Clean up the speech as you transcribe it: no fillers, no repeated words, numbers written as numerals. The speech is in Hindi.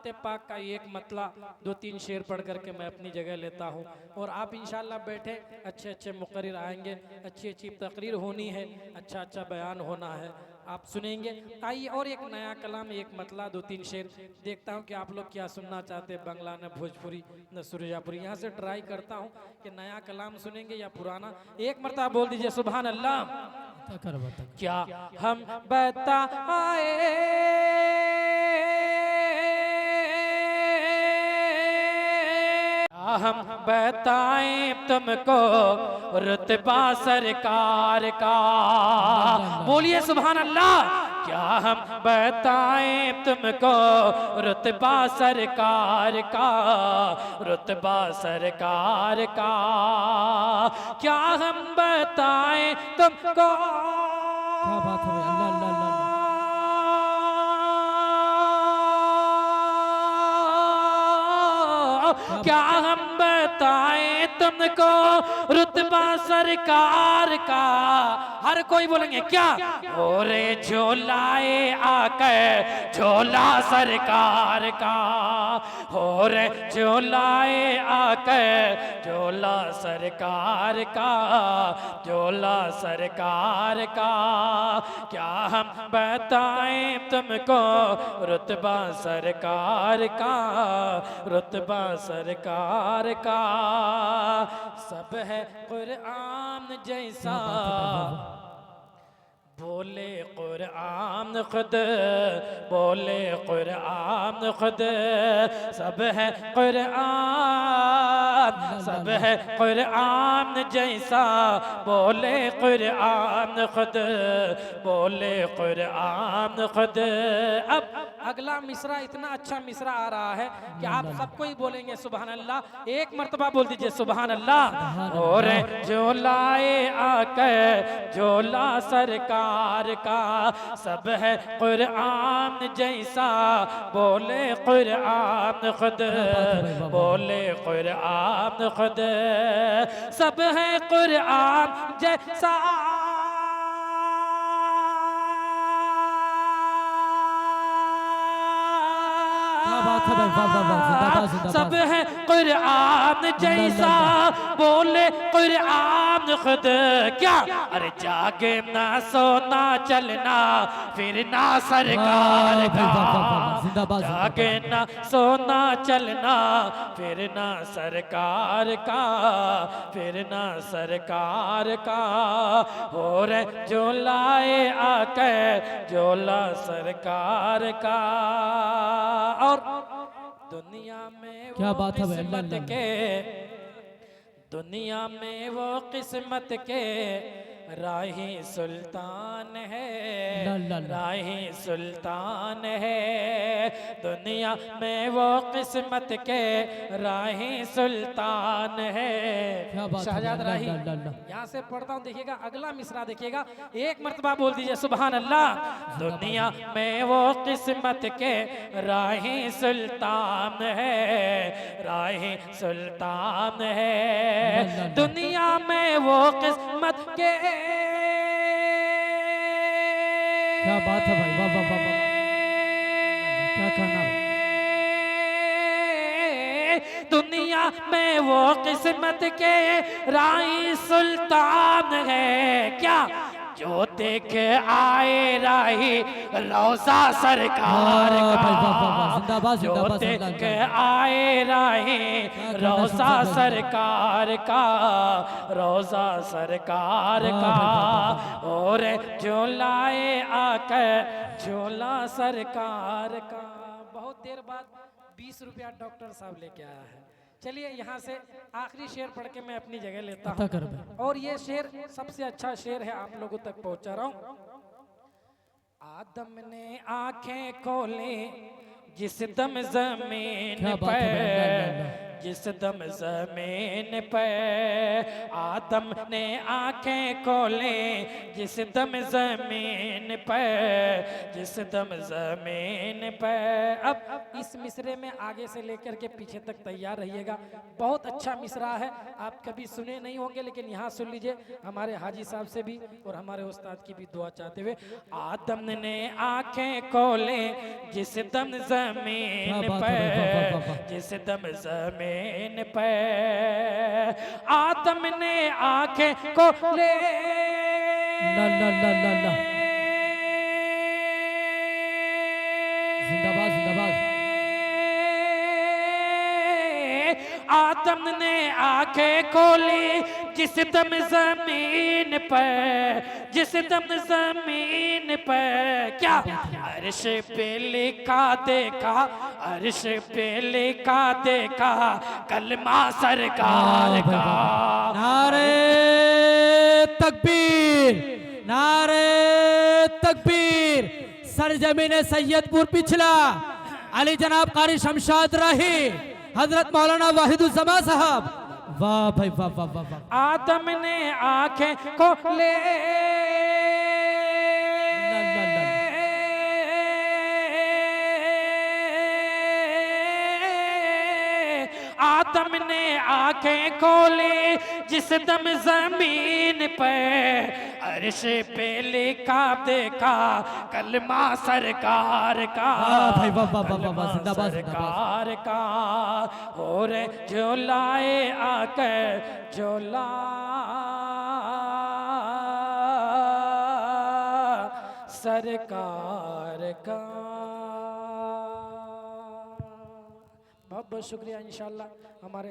नाते पाक का एक मतला 2-3 शेर पढ़ करके मैं अपनी जगह लेता हूँ और आप इंशाल्लाह बैठे, अच्छे अच्छे मुकर्रिर आएंगे, अच्छी अच्छी तकरीर होनी है, अच्छा अच्छा बयान होना है, आप सुनेंगे। आइए और एक नया कलाम, एक मतला 2-3 शेर देखता हूँ कि आप लोग क्या सुनना चाहते हैं, बंगला न भोजपुरी न सुरजापुरी। यहाँ से ट्राई करता हूँ कि नया कलाम सुनेंगे या पुराना। एक मरतबा बोल दीजिए सुभान अल्लाह। क्या हम बताए हम बताएं तुमको रुतबा सरकार का, बोलिए सुभान अल्लाह। क्या हम बताएं तुमको रुतबा सरकार का, रुतबा सरकार का। क्या हम बताएं तुमको, क्या बात है भाई, अल्लाह अल्लाह अल्लाह। क्या हम बताएं तुमको रुतबा सरकार का। हर कोई बोलेंगे क्या, और झोलाए आकर झोला सरकार का, और झोलाए आकर झोला सरकार का, झोला सरकार का। क्या हम बताएं तुमको रुतबा सरकार का, रुतबा सरकार का। सब है कुरान जैसा, बोले कुरान खुद, बोले कुरान खुद। सब है कुरान, सब है कुरान जैसा, बोले कुरान खुद, बोले कुरान खुद। अब अगला मिसरा इतना अच्छा मिसरा आ रहा है कि आप सबको ही बोलेंगे सुभान अल्लाह। एक मर्तबा बोल दीजिए सुभान अल्लाह। और झोलाए आकर झोला सरकार का, सब है कुरान जैसा, बोले कुरान खुद, बोले कुरान खुद। सब है कुरान जैसा, सब है कुरान जैसा, बोले कुरान खुद। क्या, अरे जागे ना सोना चलना फिरना सरकार का, जागे ना सोना चलना फिरना सरकार का, फिरना सरकार का। और झोलाए आकर झोला सरकार का। और दुनिया में क्या वो बात है भाई, किस्मत अल्लाह के, दुनिया में वो किस्मत के राही सुल्तान है, राही सुल्तान है। दुनिया में वो किस्मत के राही सुल्तान है। शहजाद राही, यहाँ से पढ़ता हूँ, देखिएगा अगला मिसरा देखिएगा, एक मर्तबा बोल दीजिए सुभान अल्लाह। दुनिया में वो किस्मत के राही सुल्तान है, राही सुल्तान है। दुनिया में वो किस्मत के, क्या बात है भाई, वाह वाह वाह वाह, क्या कहना है। दुनिया में वो किस्मत के राही सुल्तान है। क्या, जो देख आए राही रौसा सरकार का, जो देख आए राही रौसा सरकार का, रौसा सरकार का। और झोलाए आकर झोला सरकार का। बहुत देर बाद 20 रुपया डॉक्टर साहब लेके आया है। चलिए यहाँ से आखिरी शेर पढ़ के मैं अपनी जगह लेता हूँ। और ये शेर सबसे अच्छा शेर है, आप लोगों तक पहुँचा रहा हूँ। आदम ने आंखें खोले जिस दम जमीन पर, जिस दम जमीन पर आदम ने आंखें खोले, जिस दम जमीन पर, जिस दम जमीन पर। अब इस मिसरे में आगे से लेकर के पीछे तक तैयार रहिएगा, बहुत अच्छा मिसरा है, आप कभी सुने नहीं होंगे, लेकिन यहाँ सुन लीजिए हमारे हाजी साहब से भी और हमारे उस्ताद की भी दुआ चाहते हुए। आदम ने आंखें खोले जिस दम जमीन क्या बात है भाई, वाह, वाह, वाह, पर, वाह। जिस दम जमीन पर आदम ने आंखें खोले। ला ला ला ला ला, जिंदाबाद जिंदाबाद। आदम ने आंखें खोली जिस दम जमीन पर, जिस दम जमीन पर। क्या अर्श पे लिखा देखा, अर्श पे लिखा देखा कलमा सरकार का। नारे तकबीर, नारे तकबीर। सरजमीन सैयदपुर पिछला अली जनाब कारी शमशाद राही हजरत मौलाना वाहिदुज्जमा साहब, वाह भाई वाह वाह वाह वाह। आदम ने आंखें खोले, ला, ला, ला। आदम ने आंखें खोली जिस दम जमीन पर, अर्श पे लिखा देखा कलमा सरकार का। वाह भाई वाह वाह वाह वाह, कलमा जिंदाबाद जिंदाबाद। सरकार का। और झोलाए आकर झोला सरकार का। बहुत बहुत शुक्रिया। इंशाअल्लाह हमारे